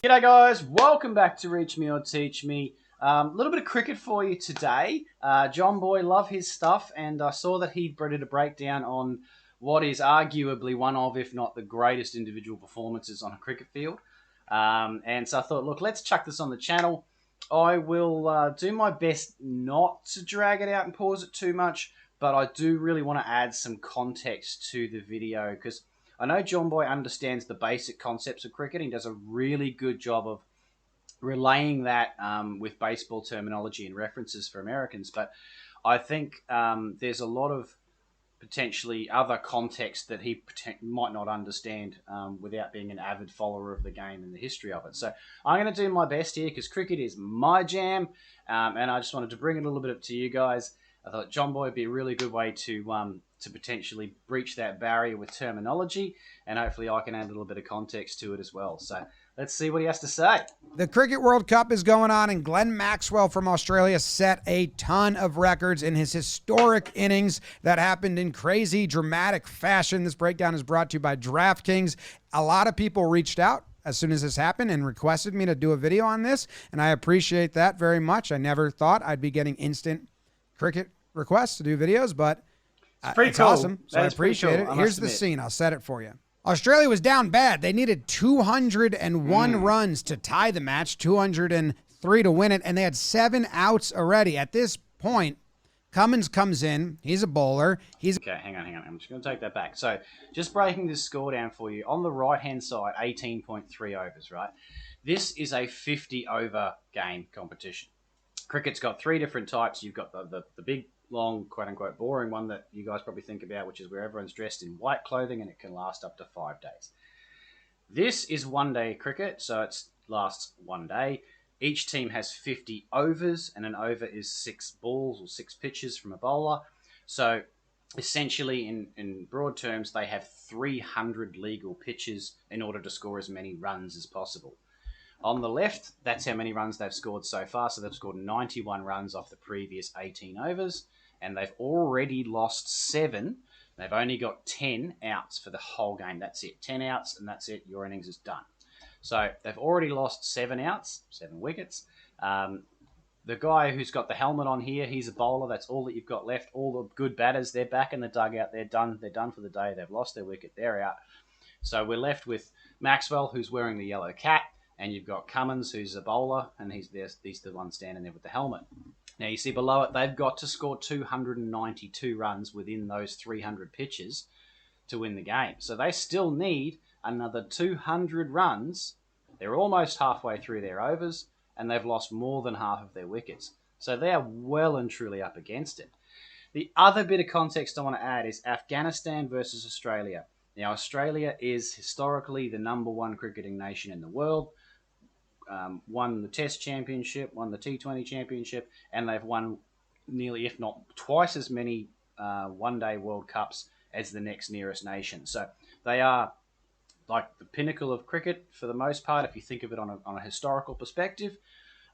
G'day guys, welcome back to Reach Me or Teach Me. A little bit of cricket for you today. Jomboy, love his stuff, and I saw that he did a breakdown on what is arguably one of, if not the greatest individual performances on a cricket field. And so I thought, look, let's chuck this on the channel. I will do my best not to drag it out and pause it too much, but I do really want to add some context to the video because I know Jomboy understands the basic concepts of cricket. He does a really good job of relaying that with baseball terminology and references for Americans. But I think there's a lot of potentially other context that he might not understand without being an avid follower of the game and the history of it. So I'm going to do my best here because cricket is my jam, and I just wanted to bring it a little bit up to you guys. I thought Jomboy would be a really good way to potentially breach that barrier with terminology, and hopefully I can add a little bit of context to it as well. So let's see what he has to say. The Cricket World Cup is going on, and Glen Maxwell from Australia set a ton of records in his historic innings that happened in crazy, dramatic fashion. This breakdown is brought to you by DraftKings. A lot of people reached out as soon as this happened and requested me to do a video on this, and I appreciate that very much. I never thought I'd be getting instant cricket requests to do videos, but it's cool. Awesome, so I appreciate it. Here's the scene. I'll set it for you. Australia was down bad. They needed 201 runs to tie the match, 203 to win it, and they had 7 outs already. At this point, Cummins comes in. He's a bowler. Okay, hang on. I'm just going to take that back. So just breaking this score down for you. On the right-hand side, 18.3 overs, right? This is a 50-over game competition. Cricket's got 3 different types. You've got the big, long, quote-unquote, boring one that you guys probably think about, which is where everyone's dressed in white clothing and it can last up to 5 days. This is one-day cricket, so it lasts 1 day. Each team has 50 overs, and an over is 6 balls or 6 pitches from a bowler. So essentially, in broad terms, they have 300 legal pitches in order to score as many runs as possible. On the left, that's how many runs they've scored so far. So they've scored 91 runs off the previous 18 overs, and they've already lost 7. They've only got 10 outs for the whole game. That's it. 10 outs, and that's it. Your innings is done. So they've already lost 7 outs, 7 wickets. The guy who's got the helmet on here, he's a bowler. That's all that you've got left. All the good batters, they're back in the dugout. They're done. They're done for the day. They've lost their wicket. They're out. So we're left with Maxwell, who's wearing the yellow cap. And you've got Cummins, who's a bowler, and he's the one standing there with the helmet. Now, you see below it, they've got to score 292 runs within those 300 pitches to win the game. So they still need another 200 runs. They're almost halfway through their overs, and they've lost more than half of their wickets. So they are well and truly up against it. The other bit of context I want to add is Afghanistan versus Australia. Now, Australia is historically the #1 cricketing nation in the world. Won the Test Championship, won the T20 Championship, and they've won nearly, if not twice as many one-day World Cups as the next nearest nation. So they are like the pinnacle of cricket for the most part, if you think of it on a historical perspective.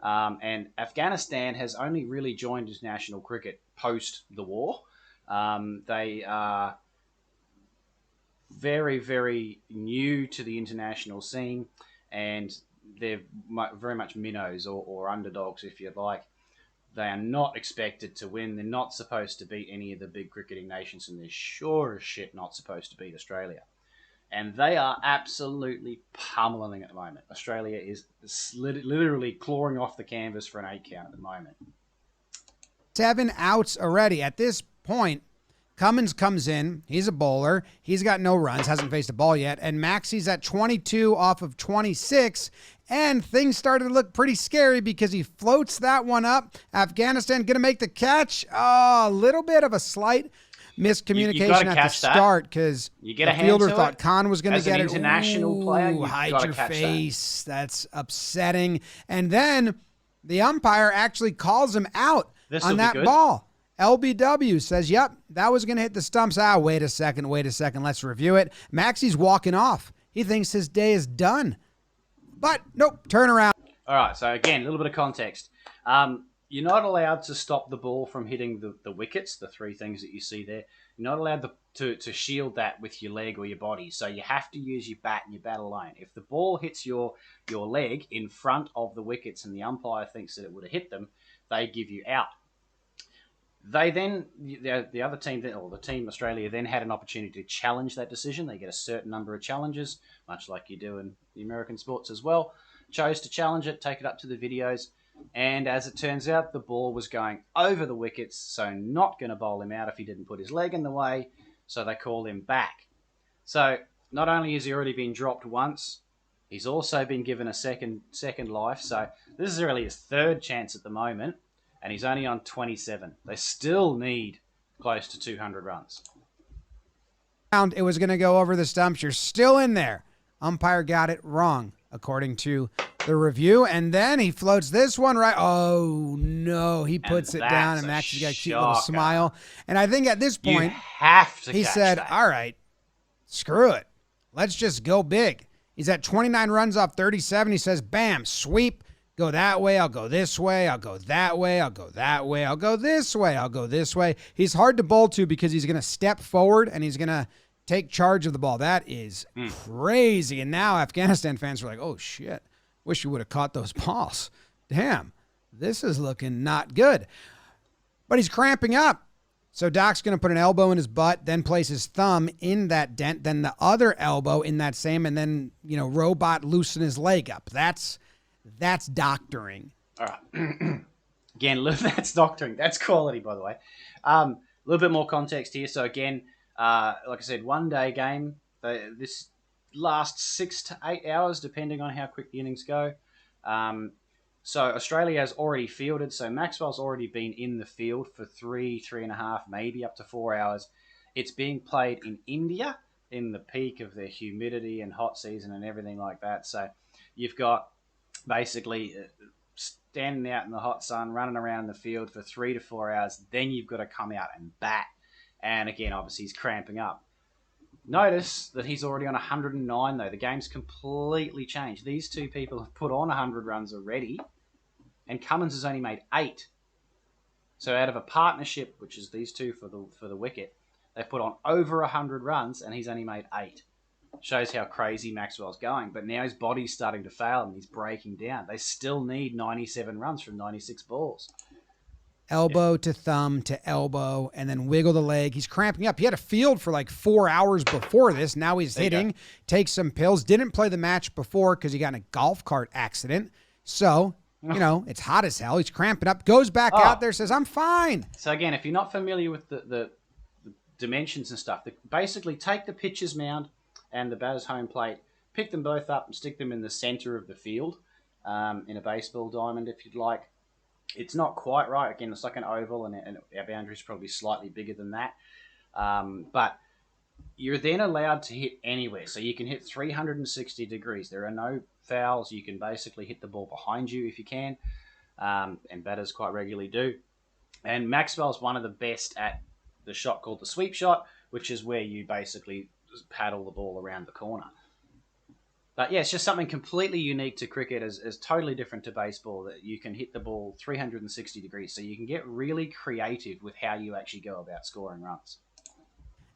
And Afghanistan has only really joined international cricket post the war. They are very, very new to the international scene, and they're very much minnows or underdogs, if you'd like. They are not expected to win. They're not supposed to beat any of the big cricketing nations, and they're sure as shit not supposed to beat Australia. And they are absolutely pummeling at the moment. Australia is literally clawing off the canvas for an 8 count at the moment. 7 outs already. At this point, Cummins comes in. He's a bowler. He's got no runs, hasn't faced a ball yet. And Maxie's at 22 off of 26. And things started to look pretty scary because he floats that one up. Afghanistan going to make the catch. Oh, a little bit of a slight miscommunication at the start because the fielder thought Khan was going to get it. As an international player, you've hide got to your catch face. That's upsetting. And then the umpire actually calls him out on that ball. LBW says, yep, that was going to hit the stumps. Wait a second. Let's review it. Maxie's walking off. He thinks his day is done. But nope, turn around. All right, so again, a little bit of context. you're not allowed to stop the ball from hitting the wickets, the three things that you see there. You're not allowed to shield that with your leg or your body. So you have to use your bat and your bat alone. If the ball hits your leg in front of the wickets and the umpire thinks that it would have hit them, they give you out. They then, the other team, or the team Australia, then had an opportunity to challenge that decision. They get a certain number of challenges, much like you do in the American sports as well. Chose to challenge it, take it up to the videos, and as it turns out, the ball was going over the wickets, so not going to bowl him out if he didn't put his leg in the way, so they called him back. So not only has he already been dropped once, he's also been given a second life, so this is really his third chance at the moment, and he's only on 27. They still need close to 200 runs. It was going to go over the stumps. You're still in there. Umpire got it wrong, according to the review. And then he floats this one right. Oh, no. He puts it down, and Max has got a cute little smile. And I think at this point, he said, all right, screw it. Let's just go big. He's at 29 runs off 37. He says, bam, sweep. Go that way, I'll go this way, I'll go that way, I'll go that way, I'll go this way, I'll go this way. He's hard to bowl to because he's going to step forward and he's going to take charge of the ball. That is crazy. And now Afghanistan fans are like, oh, shit, wish you would have caught those balls. Damn, this is looking not good. But he's cramping up. So Doc's going to put an elbow in his butt, then place his thumb in that dent, then the other elbow in that same, and then, robot loosen his leg up. That's doctoring. All right. Again, that's doctoring. That's quality, by the way. A little bit more context here. So again, like I said, 1 day game. This lasts 6 to 8 hours, depending on how quick the innings go. So Australia has already fielded. So Maxwell's already been in the field for 3.5, maybe up to 4 hours. It's being played in India in the peak of the humidity and hot season and everything like that. So you've got basically standing out in the hot sun, running around the field for 3 to 4 hours. Then you've got to come out and bat. And again, obviously, he's cramping up. Notice that he's already on 109, though. The game's completely changed. These two people have put on 100 runs already, and Cummins has only made 8. So out of a partnership, which is these two for the wicket, they've put on over 100 runs, and he's only made 8. Shows how crazy Maxwell's going. But now his body's starting to fail him. He's breaking down. They still need 97 runs from 96 balls. Elbow to thumb to elbow, and then wiggle the leg. He's cramping up. He had a field for like 4 hours before this. Now he's hitting, takes some pills. Didn't play the match before because he got in a golf cart accident. So, it's hot as hell. He's cramping up, goes back out there, says, I'm fine. So again, if you're not familiar with the dimensions and stuff, basically take the pitcher's mound and the batter's home plate, pick them both up and stick them in the center of the field, in a baseball diamond, if you'd like. It's not quite right. Again, it's like an oval, and our boundary is probably slightly bigger than that. But you're then allowed to hit anywhere. So you can hit 360 degrees. There are no fouls. You can basically hit the ball behind you if you can, and batters quite regularly do. And Maxwell's one of the best at the shot called the sweep shot, which is where you basically paddle the ball around the corner. But yeah, it's just something completely unique to cricket, as totally different to baseball, that you can hit the ball 360 degrees. So you can get really creative with how you actually go about scoring runs.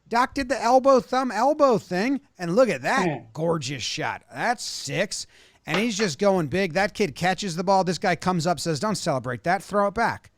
Doc did the elbow, thumb, elbow thing, and look at that gorgeous shot. That's 6, and he's just going big. That kid catches the ball. This guy comes up, says, don't celebrate that, throw it back.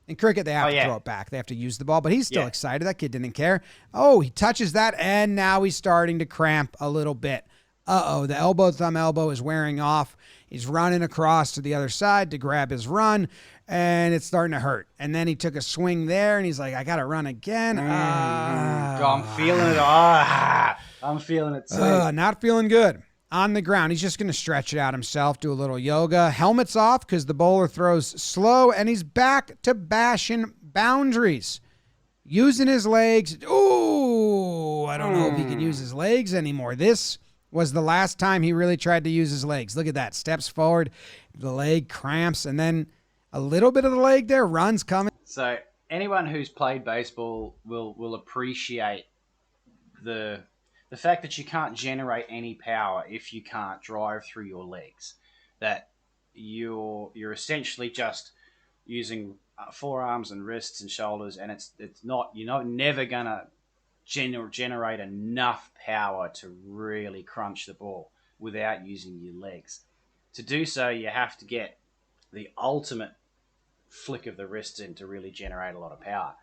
In cricket, they have to throw it back. They have to use the ball, but he's still excited. That kid didn't care. Oh, he touches that, and now he's starting to cramp a little bit. The elbow, thumb, elbow is wearing off. He's running across to the other side to grab his run, and it's starting to hurt. And then he took a swing there, and he's like, I got to run again. I'm feeling it. I'm feeling it too. Not feeling good. On the ground, he's just going to stretch it out himself, do a little yoga. Helmet's off because the bowler throws slow, and he's back to bashing boundaries. Using his legs. Ooh, I don't know if he can use his legs anymore. This was the last time he really tried to use his legs. Look at that. Steps forward, the leg cramps, and then a little bit of the leg there, runs coming. So anyone who's played baseball will appreciate the fact that you can't generate any power if you can't drive through your legs. That you're essentially just using forearms and wrists and shoulders, and it's not never gonna generate enough power to really crunch the ball without using your legs. To do so, you have to get the ultimate flick of the wrist in to really generate a lot of power.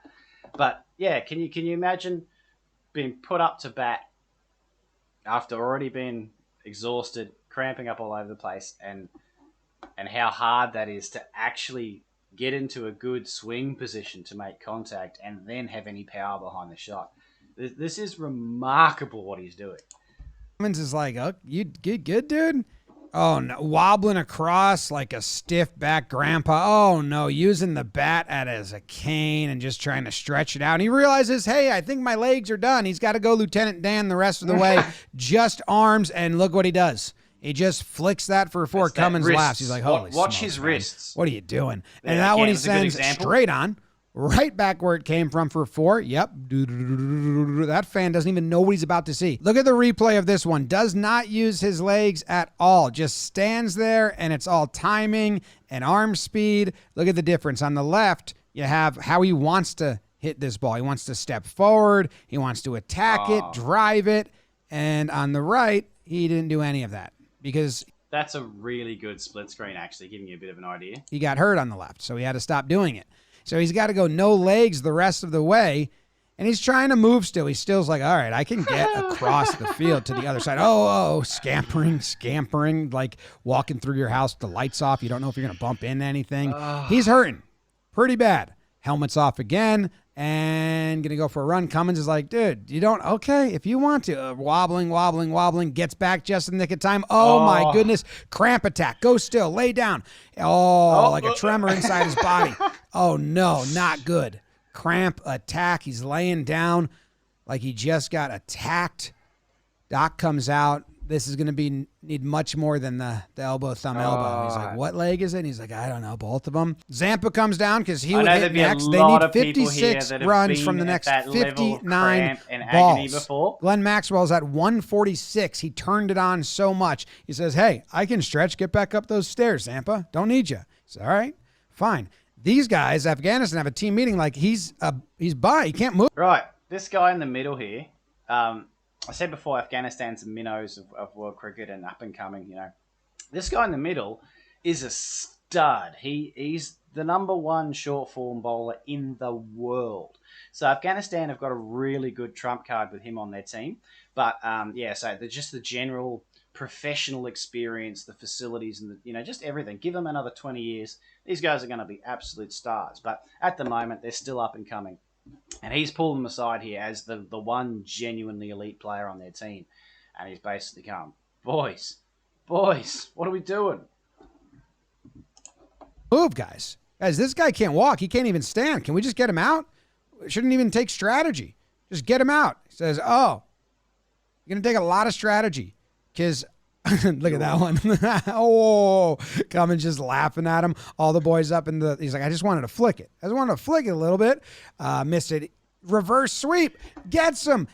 But yeah, can you imagine being put up to bat after already being exhausted, cramping up all over the place, and how hard that is to actually get into a good swing position to make contact and then have any power behind the shot. This is remarkable what he's doing. Cummins is like, oh, you good, dude? Oh, no. Wobbling across like a stiff back grandpa. Oh, no. Using the bat as a cane and just trying to stretch it out. And he realizes, hey, I think my legs are done. He's got to go Lieutenant Dan the rest of the way. Just arms, and look what he does. He just flicks that for 4. Cummins laughs. He's like, holy watch smokes, his man. wrists. What are you doing? Yeah, and that one he that's a good sends example. straight on. Right back where it came from for 4. Yep. That fan doesn't even know what he's about to see. Look at the replay of this one. Does not use his legs at all. Just stands there, and it's all timing and arm speed. Look at the difference. On the left, you have how he wants to hit this ball. He wants to step forward. He wants to attack it, drive it. And on the right, he didn't do any of that because that's a really good split screen, actually, giving you a bit of an idea. He got hurt on the left, so he had to stop doing it. So he's got to go no legs the rest of the way, and he's trying to move still. He still's like, all right, I can get across the field to the other side. Scampering, like walking through your house, the lights off. You don't know if you're going to bump into anything. He's hurting pretty bad. Helmet's off again and going to go for a run. Cummins is like, dude, you don't, okay, if you want to. Wobbling, gets back just in the nick of time. Oh, my goodness. Cramp attack. Go still. Lay down. Like a tremor inside his body. Oh, no, not good. Cramp attack. He's laying down like he just got attacked. Doc comes out. This is going to need much more than the elbow, thumb, elbow. He's like, what leg is it? And he's like, I don't know, both of them. Zampa comes down because he would hit next. They need 56 runs from the next 59 balls. Glen Maxwell's at 146. He turned it on so much. He says, hey, I can stretch. Get back up those stairs, Zampa. Don't need you. He's all right, fine. These guys, Afghanistan, have a team meeting like he's by. He can't move. Right. This guy in the middle here, I said before, Afghanistan's the minnows of world cricket and up and coming, This guy in the middle is a stud. He's the number 1 short form bowler in the world. So Afghanistan have got a really good trump card with him on their team. But, so just the general professional experience, the facilities, and just everything. Give them another 20 years. These guys are going to be absolute stars. But at the moment, they're still up and coming. And he's pulled them aside here as the one genuinely elite player on their team. And he's basically come, boys, what are we doing? Move, guys. Guys, this guy can't walk. He can't even stand. Can we just get him out? Shouldn't even take strategy. Just get him out. He says, you're going to take a lot of strategy because look at that one. Cummins just laughing at him. All the boys up he's like, I just wanted to flick it. I just wanted to flick it a little bit. Missed it. Reverse sweep. Gets him.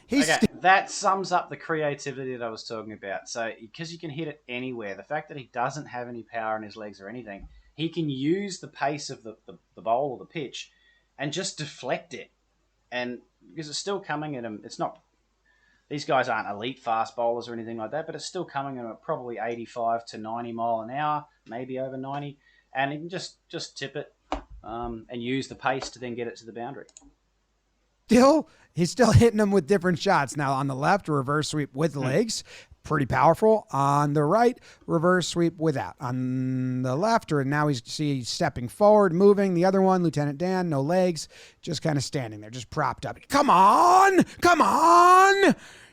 That sums up the creativity that I was talking about. So, because you can hit it anywhere, the fact that he doesn't have any power in his legs or anything, he can use the pace of the bowl or the pitch and just deflect it. And because it's still coming at him, it's not... These guys aren't elite fast bowlers or anything like that, but it's still coming at probably 85 to 90 mile an hour, maybe over 90, and he can just tip it and use the pace to then get it to the boundary. He's still hitting them with different shots. Now on the left, reverse sweep with legs, pretty powerful. On the right, reverse sweep without. On the left, or now he's stepping forward, moving. The other one, Lieutenant Dan, no legs, just kind of standing there, just propped up. Come on!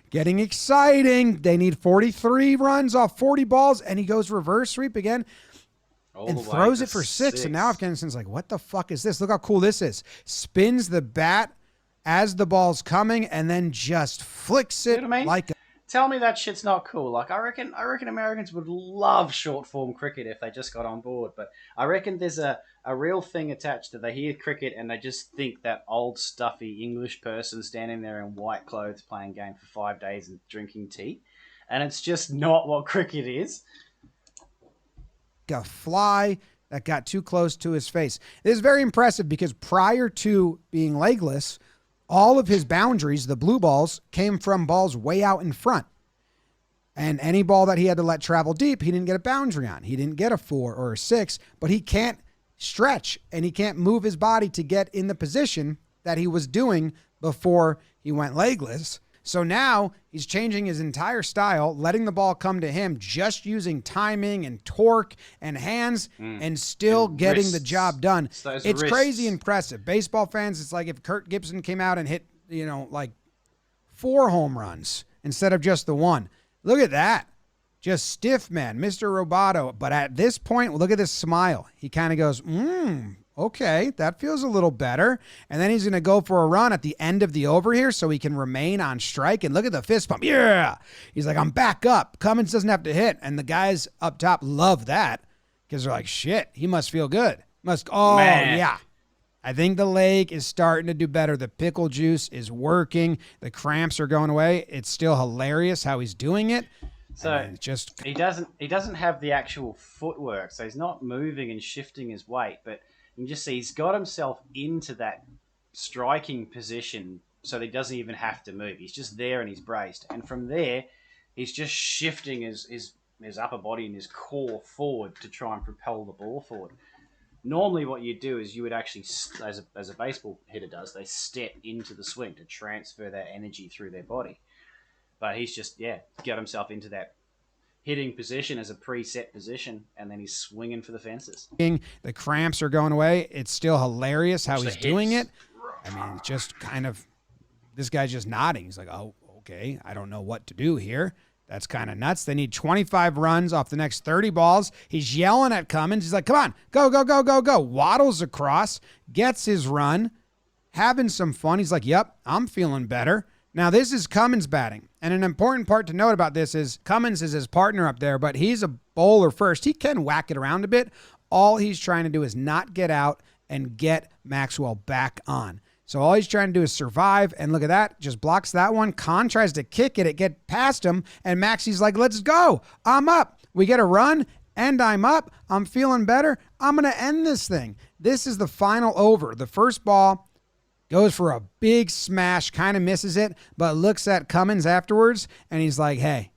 Getting exciting. They need 43 runs off 40 balls, and he goes reverse sweep again and throws it for 6. And now Afghanistan's like, what the fuck is this? Look how cool this is. Spins the bat as the ball's coming and then just flicks it like a... Tell me that shit's not cool. Like, I reckon Americans would love short form cricket if they just got on board. But I reckon there's a real thing attached to they hear cricket and they just think that old stuffy English person standing there in white clothes playing game for 5 days and drinking tea. And it's just not what cricket is. A fly that got too close to his face. It is very impressive because prior to being legless, all of his boundaries, the blue balls, came from balls way out in front. And any ball that he had to let travel deep, he didn't get a boundary on. He didn't get a 4 or a 6, but he can't stretch and he can't move his body to get in the position that he was doing before he went legless. So now he's changing his entire style, letting the ball come to him, just using timing and torque and hands and still And getting wrists. the job done. It's It's wrists. crazy impressive. Baseball fans, it's like if Kurt Gibson came out and hit, like 4 home runs instead of just the 1. Look at that. Just stiff, man. Mr. Roboto. But at this point, look at this smile. He kind of goes, okay, that feels a little better. And then he's going to go for a run at the end of the over here so he can remain on strike. And look at the fist pump. Yeah. He's like, I'm back up. Cummins doesn't have to hit. And the guys up top love that because they're like, shit, he must feel good. Man. Yeah. I think the leg is starting to do better. The pickle juice is working. The cramps are going away. It's still hilarious how he's doing it. So he doesn't have the actual footwork, so he's not moving and shifting his weight, but you can just see he's got himself into that striking position so that he doesn't even have to move. He's just there and he's braced. And from there, he's just shifting his upper body and his core forward to try and propel the ball forward. Normally what you do is you would actually, as a baseball hitter does, they step into the swing to transfer that energy through their body. But he's just, got himself into that hitting position as a preset position, and then he's swinging for the fences. The cramps are going away. It's still hilarious how he's doing it. Hips. I mean, it's just kind of, this guy's just nodding. He's like, oh, okay, I don't know what to do here. That's kind of nuts. They need 25 runs off the next 30 balls. He's yelling at Cummins. He's like, come on, go, go, go, go, go. Waddles across, gets his run, having some fun. He's like, yep, I'm feeling better. Now, this is Cummins batting. And an important part to note about this is Cummins is his partner up there, but he's a bowler first. He can whack it around a bit. All he's trying to do is not get out and get Maxwell back on. So all he's trying to do is survive, and look at that. Just blocks that one. Con tries to kick it. It get past him, and Maxie's like, let's go. I'm up. We get a run, and I'm up. I'm feeling better. I'm going to end this thing. This is the final over. The first ball goes for a big smash, kind of misses it, but looks at Cummins afterwards, and he's like, hey,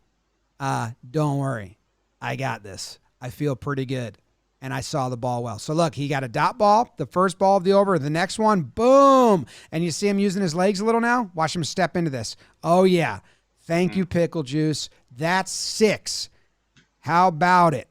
don't worry. I got this. I feel pretty good. And I saw the ball well. So look, he got a dot ball, the first ball of the over, the next one, boom. And you see him using his legs a little now? Watch him step into this. Oh, yeah. Thank you, Pickle Juice. That's 6. How about it?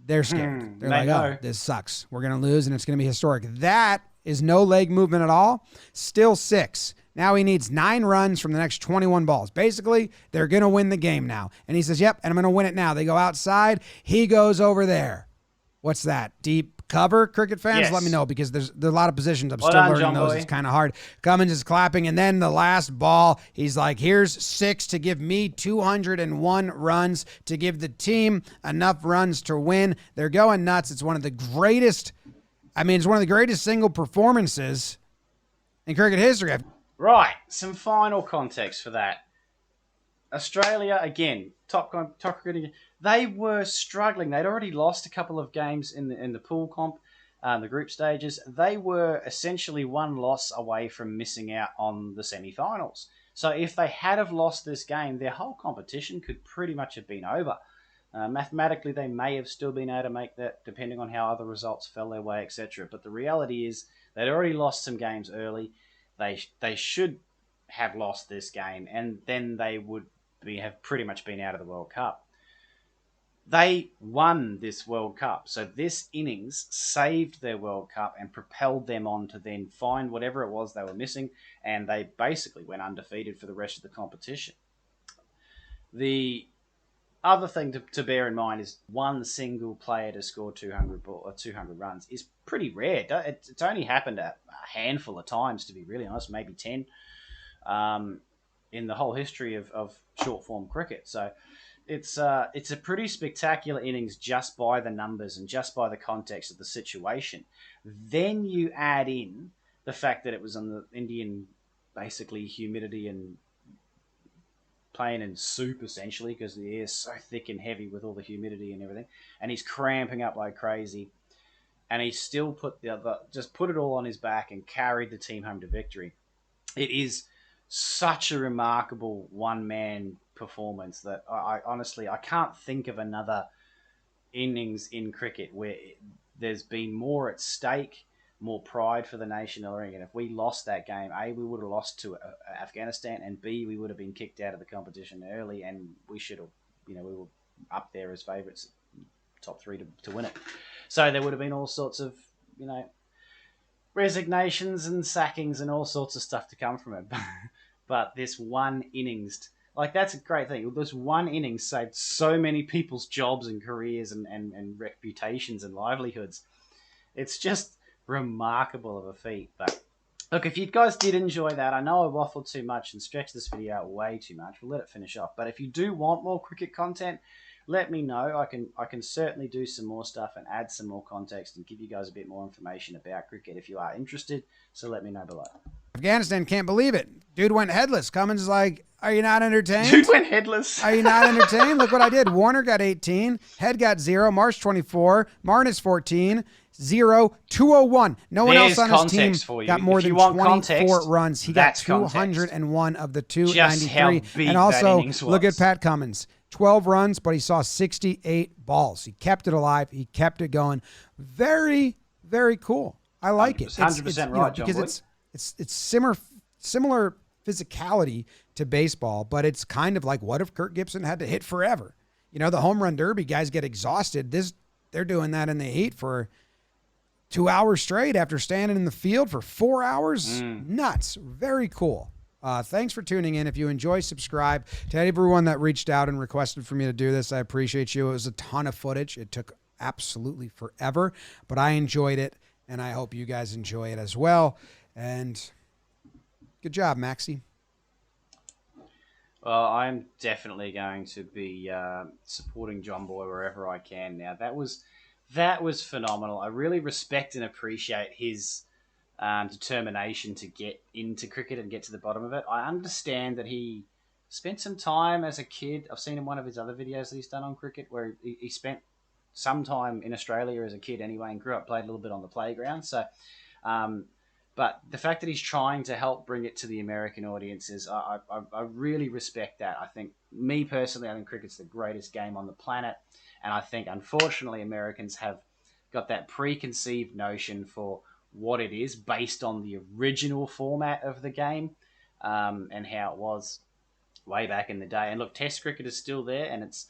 They're scared. They're like, oh, this sucks. We're going to lose, and it's going to be historic. That is no leg movement at all. Still 6. Now he needs 9 runs from the next 21 balls. Basically, they're going to win the game now. And he says, yep, and I'm going to win it now. They go outside. He goes over there. What's that? Deep cover, cricket fans? Yes. Let me know because there's a lot of positions. I'm Well still done, learning those. Jomboy. It's kind of hard. Cummins is clapping. And then the last ball, he's like, here's 6 to give me 201 runs to give the team enough runs to win. They're going nuts. It's one of the greatest, it's one of the greatest single performances in cricket history. Right, some final context for that. Australia, again, top cricketing. They were struggling. They'd already lost a couple of games in the pool comp, the group stages. They were essentially 1 loss away from missing out on the semi-finals. So if they had have lost this game, their whole competition could pretty much have been over. Mathematically, they may have still been able to make that, depending on how other results fell their way, etc. But the reality is they'd already lost some games early. They should have lost this game, and then they would have pretty much been out of the World Cup. They won this World Cup, so this innings saved their World Cup and propelled them on to then find whatever it was they were missing, and they basically went undefeated for the rest of the competition. The other thing to bear in mind is one single player to score 200 runs is pretty rare. It's only happened a handful of times, to be really honest, maybe 10 in the whole history of short-form cricket. So it's a pretty spectacular innings just by the numbers and just by the context of the situation. Then you add in the fact that it was on the Indian, basically, humidity and playing in soup, essentially, because the air is so thick and heavy with all the humidity and everything, and he's cramping up like crazy. and he still put it all on his back and carried the team home to victory. It is such a remarkable one-man performance that I honestly I can't think of another innings in cricket where there's been more at stake, more pride for the nation of the ring. And if we lost that game, A, we would have lost to Afghanistan, and B, we would have been kicked out of the competition early, and we should have, we were up there as favourites, top three to win it. So there would have been all sorts of, resignations and sackings and all sorts of stuff to come from it. But this one innings, that's a great thing. This one innings saved so many people's jobs and careers and reputations and livelihoods. It's just remarkable of a feat. But look, if you guys did enjoy that, I know I waffled too much and stretched this video out way too much. We'll let it finish off. But if you do want more cricket content, let me know. I can certainly do some more stuff and add some more context and give you guys a bit more information about cricket if you are interested. So let me know below. Afghanistan can't believe it. Dude went headless. Cummins is like, are you not entertained? Dude went headless. Are you not entertained? Look what I did. Warner got 18. Head got 0. Marsh 24. Marnus 14. 0. 201. No one else on his team got more than 24 runs. He got 201 of the 293. And also, look at Pat Cummins. 12 runs, but he saw 68 balls. He kept it alive. He kept it going. Very, very cool. I like it. 100% right, Jomboy. Because it's similar physicality to baseball, but it's kind of like, what if Kirk Gibson had to hit forever? The home run derby guys get exhausted. They're doing that in the heat for 2 hours straight after standing in the field for 4 hours. Nuts. Very cool. Thanks for tuning in. If you enjoy, subscribe. To everyone that reached out and requested for me to do this, I appreciate you. It was a ton of footage. It took absolutely forever, but I enjoyed it, and I hope you guys enjoy it as well. And good job, Maxie. Well, I'm definitely going to be supporting Jomboy wherever I can now. That was phenomenal. I really respect and appreciate his determination to get into cricket and get to the bottom of it. I understand that he spent some time as a kid. I've seen in one of his other videos that he's done on cricket where he spent some time in Australia as a kid anyway and grew up, played a little bit on the playground. So, but the fact that he's trying to help bring it to the American audiences, I really respect that. I think, me personally, I think cricket's the greatest game on the planet. And I think, unfortunately, Americans have got that preconceived notion for what it is based on the original format of the game and how it was way back in the day. And look, Test cricket is still there, and it's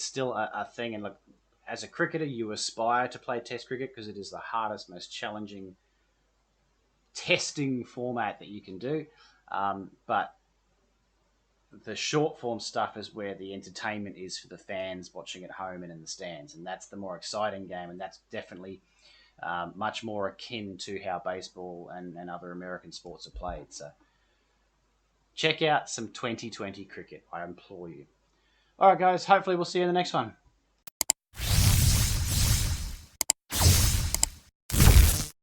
still a thing. And look, as a cricketer, you aspire to play Test cricket because it is the hardest, most challenging testing format that you can do. But the short form stuff is where the entertainment is for the fans watching at home and in the stands, and that's the more exciting game, and that's definitely much more akin to how baseball and other American sports are played. So check out some 2020 cricket, I implore you. All right, guys, hopefully we'll see you in the next one.